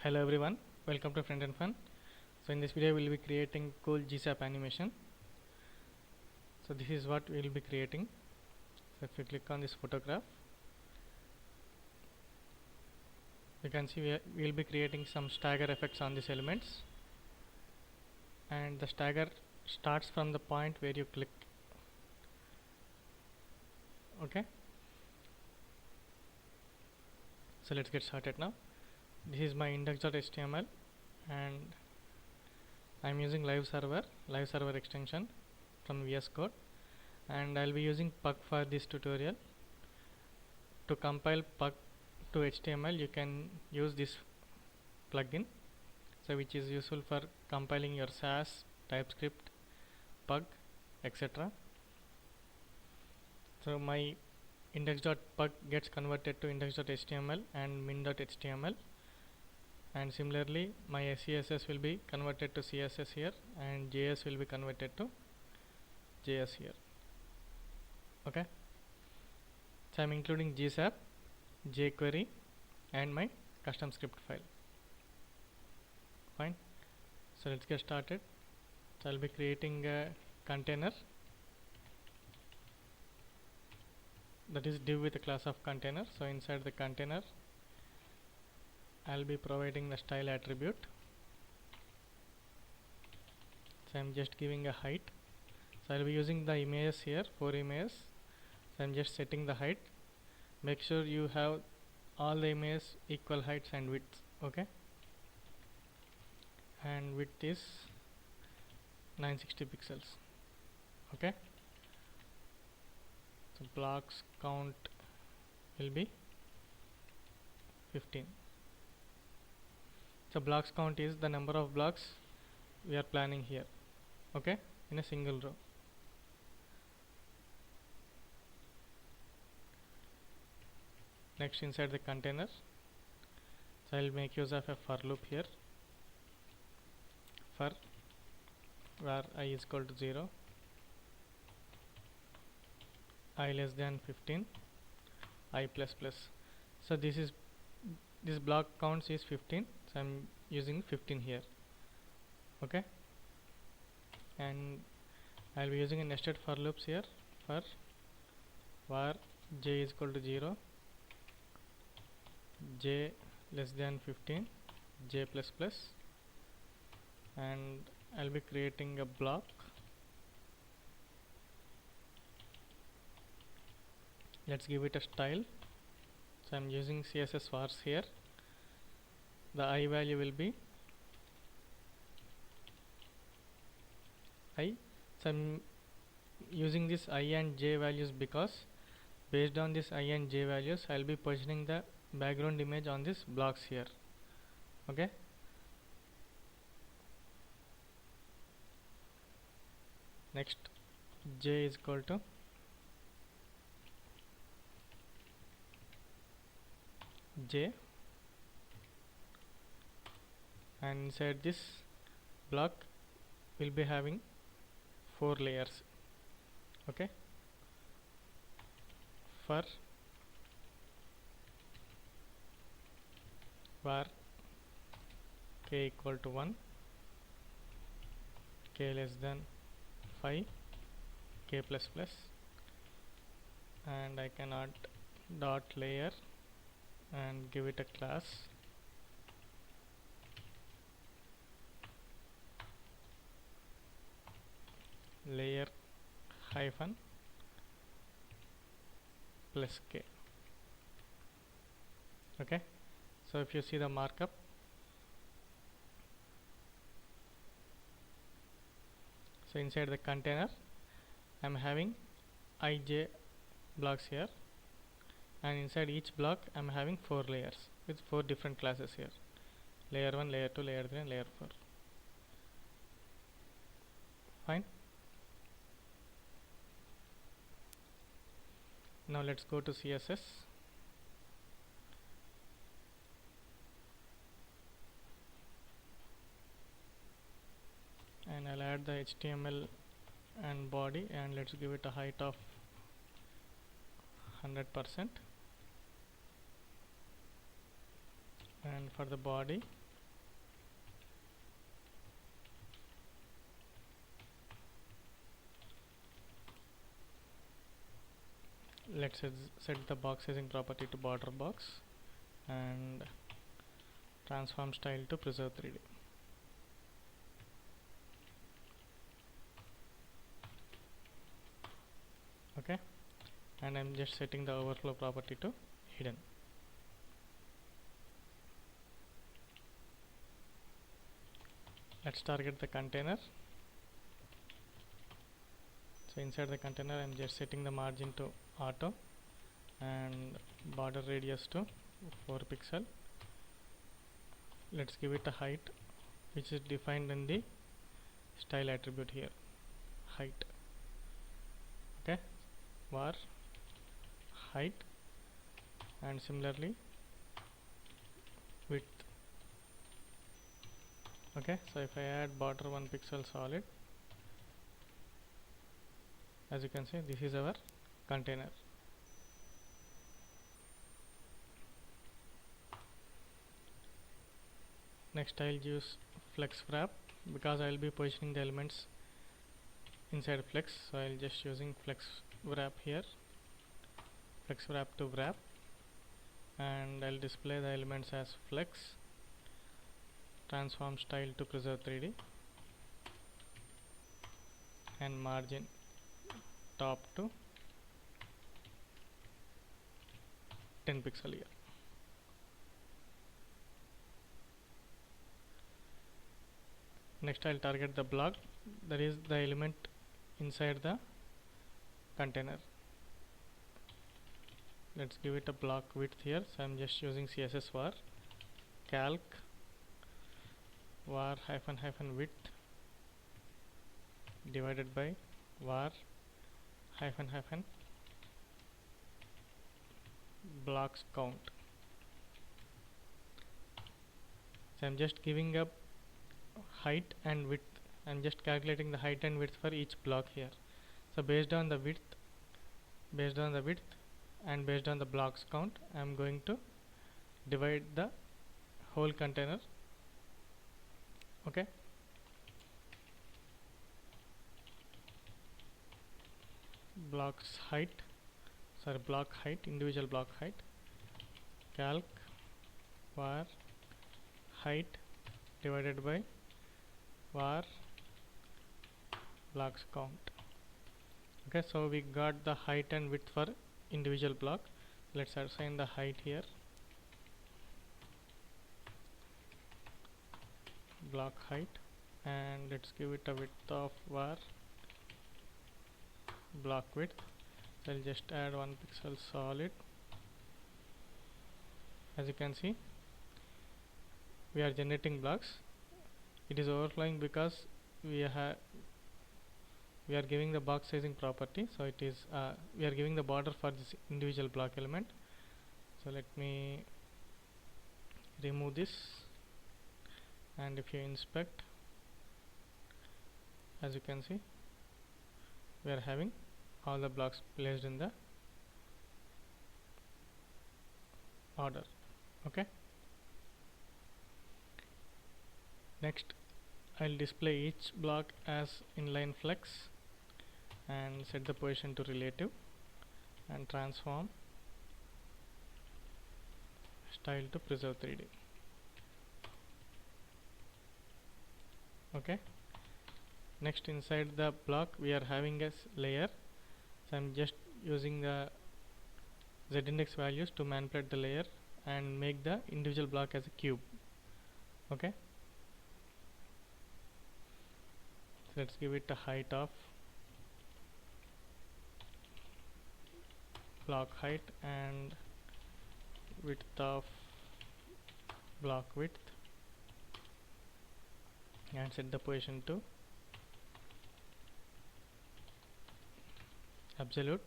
Hello everyone, welcome to Friend and Fun. So in this video we will be creating cool GSAP animation. So this is what we will be creating. So if you click on this photograph, you can see we will be creating some stagger effects on these elements, and the stagger starts from the point where you click. Okay, so let's get started now. This is my index.html and I am using live server extension from VS Code, and I'll be using Pug for this tutorial. To compile Pug to HTML, you can use this plugin, so which is useful for compiling your Sass, TypeScript, Pug, etc. So my index.pug gets converted to index.html and min.html, and similarly my CSS will be converted to CSS here, and JS will be converted to JS here. Okay, so I'm including GSAP, jQuery and my custom script file. Fine, so let's get started. So I'll be creating a container, that is div with a class of container. So inside the container I'll be providing the style attribute. So I'm just giving a height. So I'll be using the images here, 4 images. So I'm just setting the height. Make sure you have all the images equal heights and widths. Okay, and width is 960 pixels. Okay, so blocks count will be 15. So blocks count is the number of blocks we are planning here, okay, in a single row. Next, inside the container, so I will make use of a for loop here. For where I is equal to 0, I less than 15, I plus plus. So this block counts is 15, so I'm using 15 here. Okay, and I'll be using a nested for loops here. For var j is equal to 0, j less than 15, j plus plus, and I'll be creating a block. Let's give it a style. So I'm using CSS vars here. The I value will be I. So I'm using this I and j values because based on this I and j values I'll be positioning the background image on this blocks here. Okay, next j is equal to j, and inside this block we'll be having 4 layers. Okay, for var k equal to 1, k less than 5, k plus plus, and I can add dot layer and give it a class layer hyphen plus k. Okay, so if you see the markup, so inside the container I'm having ij blocks here, and inside each block I'm having 4 layers with 4 different classes here: layer 1, layer 2, layer 3 and layer 4. Fine, now let's go to CSS. And I'll add the HTML and body, and let's give it a height of 100%, and for the body Let's set the box sizing property to border box and transform style to preserve 3D. Okay, and I'm just setting the overflow property to hidden. Let's target the container. So inside the container I'm just setting the margin to auto and border radius to 4 pixel. Let's give it a height which is defined in the style attribute here, height. Okay, var height, and similarly width. Okay, so if I add border 1 pixel solid, as you can see, this is our container. Next I'll use flex wrap because I'll be positioning the elements inside flex, so I'll just using flex wrap here, flex wrap to wrap, and I'll display the elements as flex, transform style to preserve 3D, and margin top to 10 pixel here. Next I'll target the block, that is the element inside the container. Let's give it a block width here, so I'm just using CSS var calc var hyphen hyphen width divided by var hyphen hyphen blocks count. So I'm just giving up height and width. I'm just calculating the height and width for each block here. So based on the width and based on the blocks count, I'm going to divide the whole container. Okay, block height, individual block height, calc var height divided by var blocks count. Okay, so we got the height and width for individual block. Let's assign the height here, block height, and let's give it a width of var block width. So I'll just add 1 pixel solid. As you can see, we are generating blocks. It is overflowing because we are giving the box sizing property, so it is we are giving the border for this individual block element. So let me remove this, and if you inspect, as you can see, we are having all the blocks placed in the order. Okay, next I'll display each block as inline flex and set the position to relative and transform style to preserve 3D. Okay, next inside the block we are having a layer, so I'm just using the z-index values to manipulate the layer and make the individual block as a cube. Okay, so let's give it a height of block height and width of block width, and set the position to absolute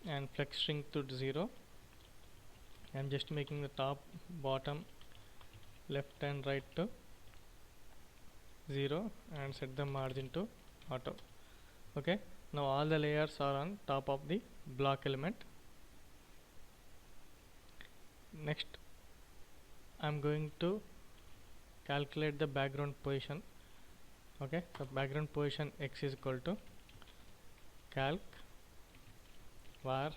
and flex shrink to 0. I'm just making the top, bottom, left and right to 0 and set the margin to auto. Okay, now all the layers are on top of the block element. Next I'm going to calculate the background position. Okay, so background position x is equal to calc var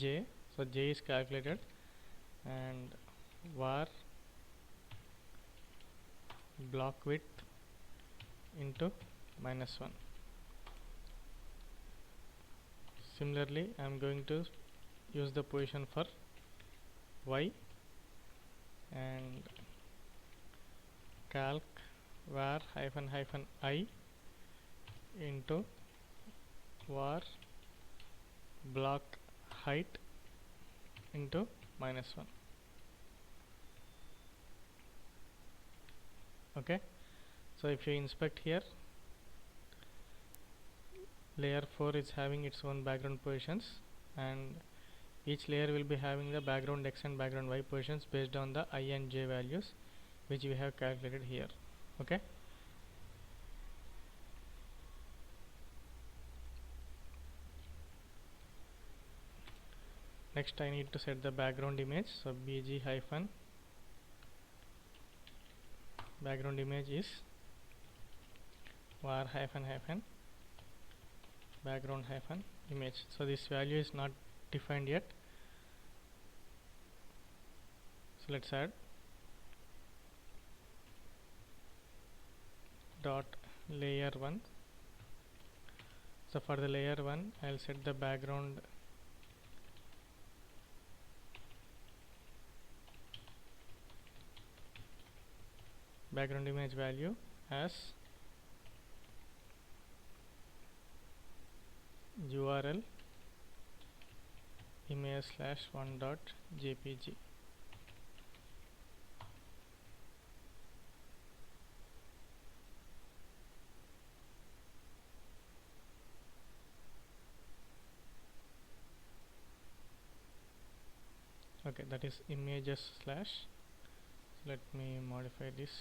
j, so j is calculated, and var block width into -1. Similarly, I am going to use the position for y, and calc var -i into var block height into -1. Okay, so if you inspect here, layer 4 is having its own background positions, and each layer will be having the background x and background y positions based on the I and j values which we have calculated here. Okay, next I need to set the background image. So bg hyphen background image is var hyphen background hyphen image. So this value is not defined yet, so let's add dot layer 1. So for the layer 1 I'll set the background image value as url image /1.jpg. Okay, that is images slash. Let me modify this.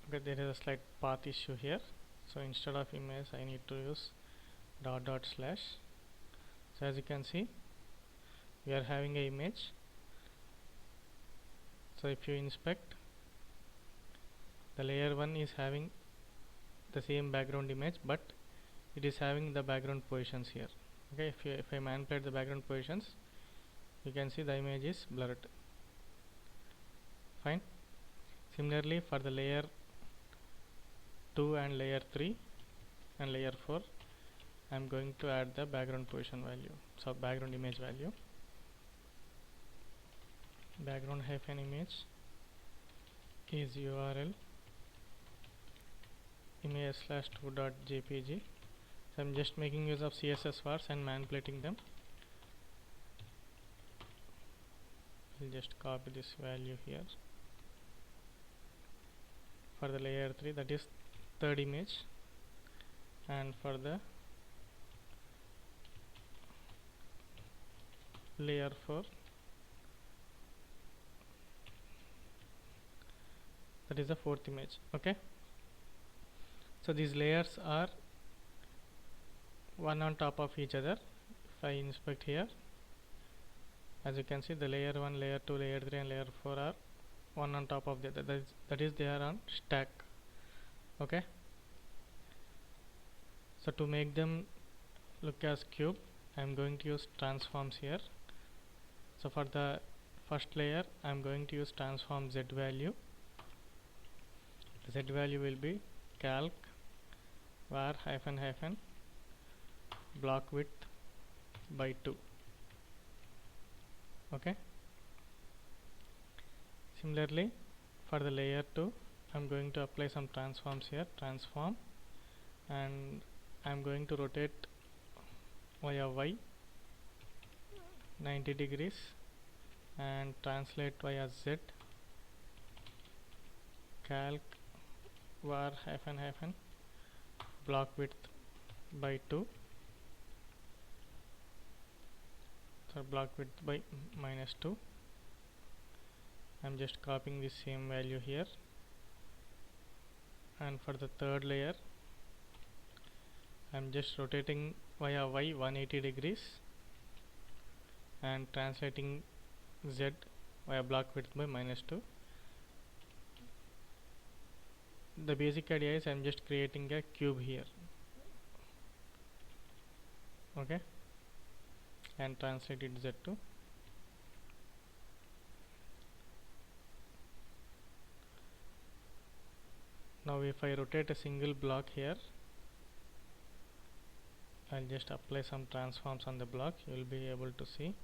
Okay, there is a slight path issue here, so instead of image I need to use dot slash. So as you can see, we are having a image. So if you inspect, the layer 1 is having the same background image, but it is having the background positions here. Okay, if I manipulate the background positions, you can see the image is blurred. Fine. Similarly, for the layer 2 and layer 3 and layer 4, I am going to add the background position value. So background image value, background hyphen image is url image /2.jpg. So I'm just making use of CSS vars and manipulating them. I'll just copy this value here. For the layer 3, that is third image, and for the layer 4, that is the fourth image. Okay, so these layers are one on top of each other. If I inspect here, as you can see, the layer 1, layer 2, layer 3 and layer 4 are one on top of the other. That is they are on stack. Okay, so to make them look as cube, I am going to use transforms here. So for the first layer, I am going to use transform z value. The z value will be calc var hyphen block width by 2. Okay, similarly for the layer 2, I am going to apply some transforms here. Transform, and I am going to rotate via y 90 degrees and translate via z. Calc var hyphen block width by 2, so block width by -2. I'm just copying the same value here, and for the third layer I'm just rotating via y 180 degrees and translating z via block width by -2. The basic idea is I'm just creating a cube here, okay, and translate it z2. Now if I rotate a single block here, I'll just apply some transforms on the block. You will be able to see.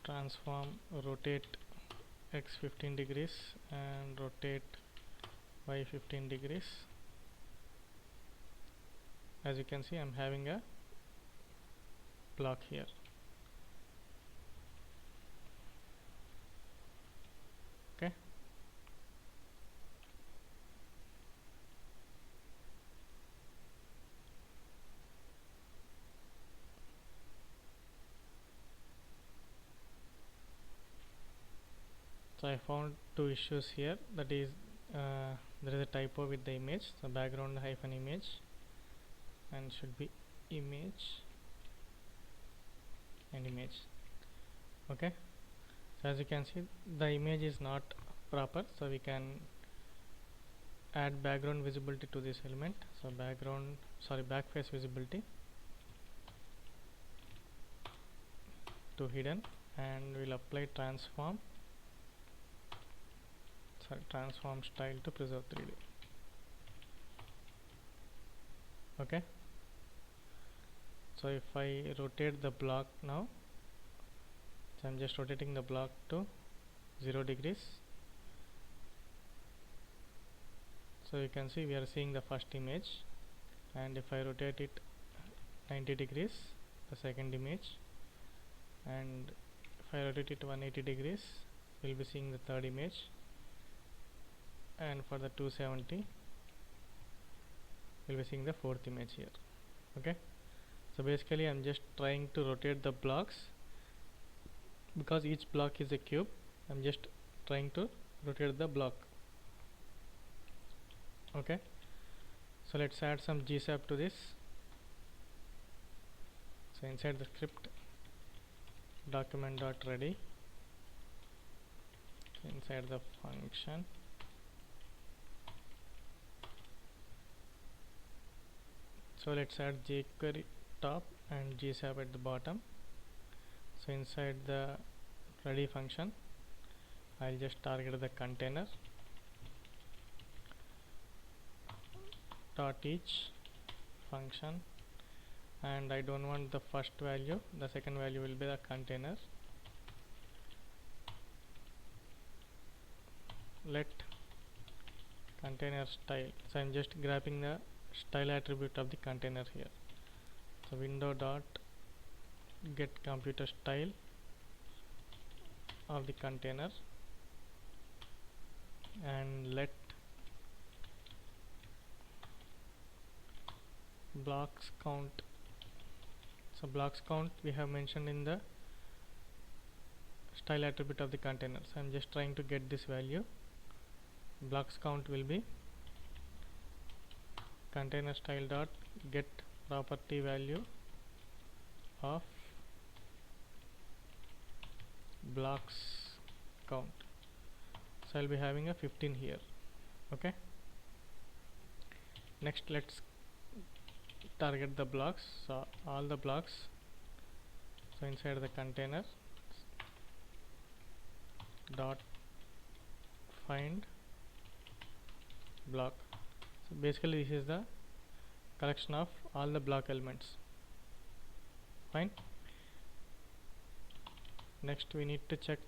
Transform rotate x 15 degrees and rotate y 15 degrees. As you can see, I'm having a block here. Okay. So I found two issues here. That is, there is a typo with the image. So background hyphen image, and should be image and image. Okay. So as you can see, the image is not proper. So we can add background visibility to this element. So backface visibility to hidden, and we'll apply transform style to preserve 3D. Okay. So if I rotate the block now, so I'm just rotating the block to 0 degrees. So you can see we are seeing the first image, and if I rotate it 90 degrees, the second image, and if I rotate it 180 degrees, we'll be seeing the third image, and for the 270 we'll be seeing the fourth image here. Okay. So basically I'm just trying to rotate the blocks, because each block is a cube. I'm just trying to rotate the block. Okay. So let's add some GSAP to this. So inside the script, document.ready, inside the function, so let's add jQuery top and GSAP at the bottom. So inside the ready function, I'll just target the container dot each function, and I don't want the first value, the second value will be the container. Let container style, so I'm just grabbing the style attribute of the container here. So window dot get computer style of the container, and let blocks count. So blocks count we have mentioned in the style attribute of the container. So I'm just trying to get this value. Blocks count will be container style dot get property value of blocks count. So I'll be having a 15 here. Okay. Next, let's target the blocks. So all the blocks. So inside the container dot find block. So basically this is the collection of all the block elements. Fine. Next we need to check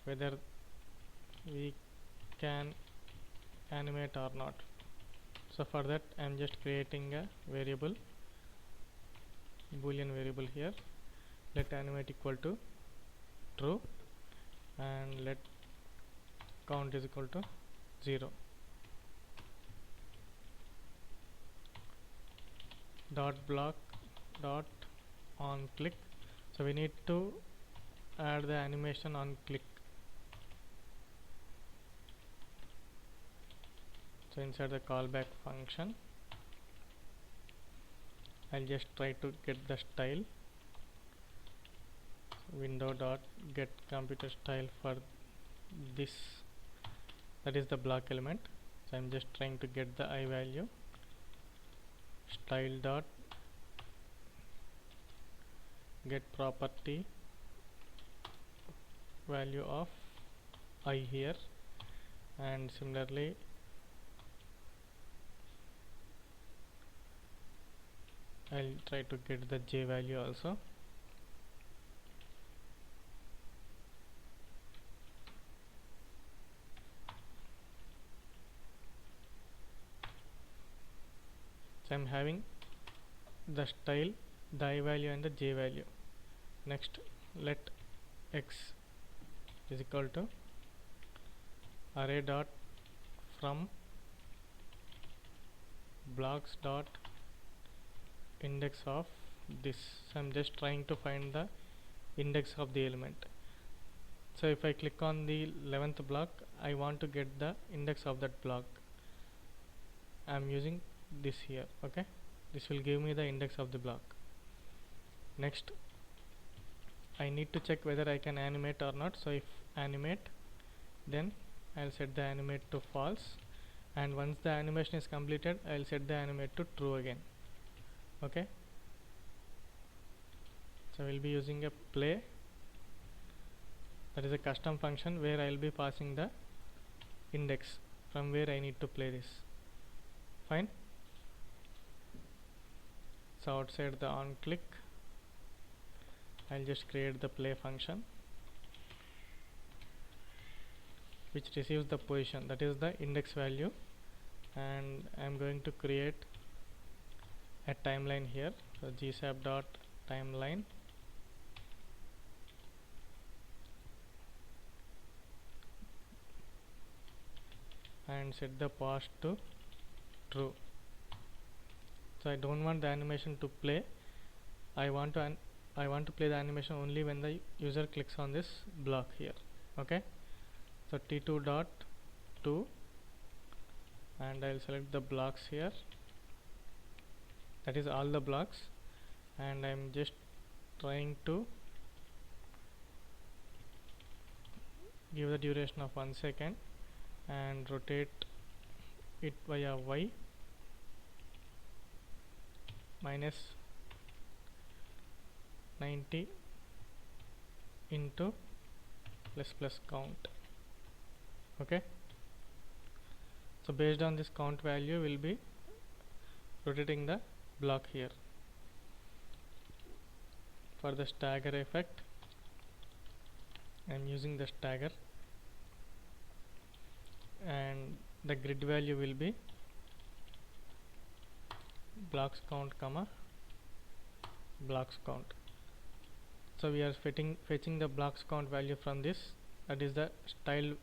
whether we can animate or not. So for that I am just creating a variable, boolean variable here. Let animate equal to true, and let count is equal to 0. Dot block dot on click. So we need to add the animation on click. So inside the callback function, I'll just try to get the style. Window dot get computer style for this, that is the block element. So I'm just trying to get the I value. Style dot get property value of I here, and similarly I'll try to get the J value also. So I'm having the style, the I value and the J value. Next, let X is equal to array dot from blocks dot index of this. So I'm just trying to find the index of the element. So if I click on the 11th block, I want to get the index of that block. I'm using this here. Okay, this will give me the index of the block. Next, I need to check whether I can animate or not. So if animate, then I'll set the animate to false, and once the animation is completed, I'll set the animate to true again. Okay, so we'll be using a play, that is a custom function where I'll be passing the index from where I need to play this. Fine. So outside the on click, I'll just create the play function which receives the position, that is the index value, and I'm going to create a timeline here. So gsap dot timeline, and set the pass to true. So I don't want the animation to play. I want to play the animation only when the user clicks on this block here. Okay, so t2 dot 2, and I'll select the blocks here, that is all the blocks, and I'm just trying to give the duration of 1 second and rotate it via y minus 90 into plus count. Okay, so based on this count value, we'll be rotating the block here. For the stagger effect, I'm using the stagger, and the grid value will be blocks count comma blocks count. So we are fetching the blocks count value from this, that is the style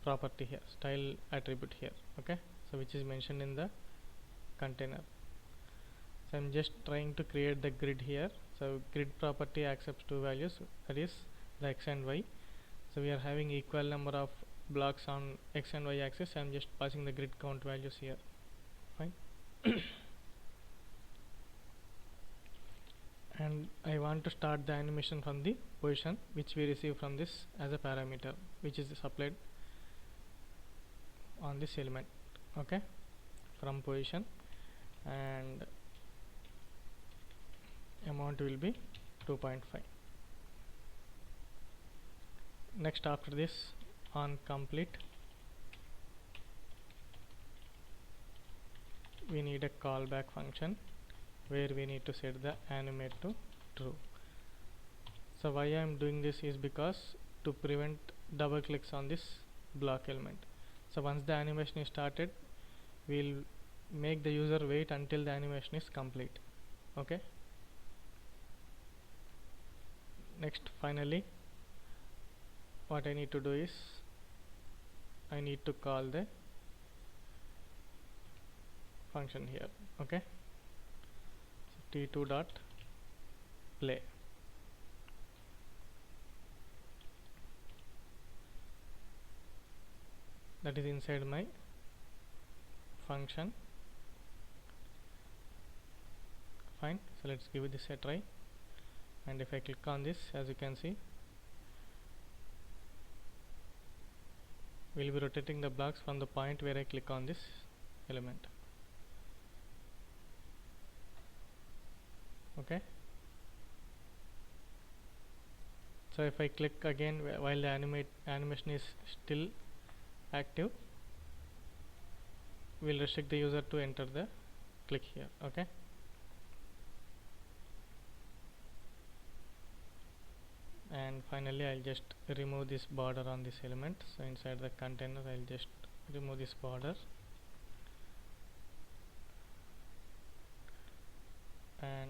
property here, style attribute here. Okay, so which is mentioned in the container. So I'm just trying to create the grid here. So grid property accepts two values, that is the x and y. So we are having equal number of blocks on x and y axis. I'm just passing the grid count values here. Fine. And I want to start the animation from the position which we receive from this as a parameter, which is supplied on this element. Okay, from position, and amount will be 2.5. Next, after this, on complete, we need a callback function where we need to set the animate to true. So why I am doing this is because to prevent double clicks on this block element. So once the animation is started, we'll make the user wait until the animation is complete. Okay, next, finally, what I need to do is I need to call the function here. Okay, so t2 dot play, that is inside my function, fine. So let's give this a try, and if I click on this, as you can see, we'll be rotating the blocks from the point where I click on this element. Okay, so if I click again while the animation is still active, we'll restrict the user to enter the click here. Okay, and finally I'll just remove this border on this element. So inside the container I'll just remove this border, and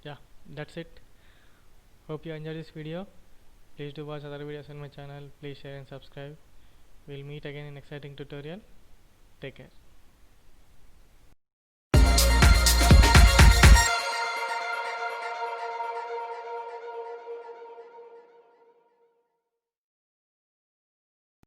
yeah, that's it. Hope you enjoyed this video. Please do watch other videos on my channel. Please share and subscribe. We'll meet again in exciting tutorial. Take care.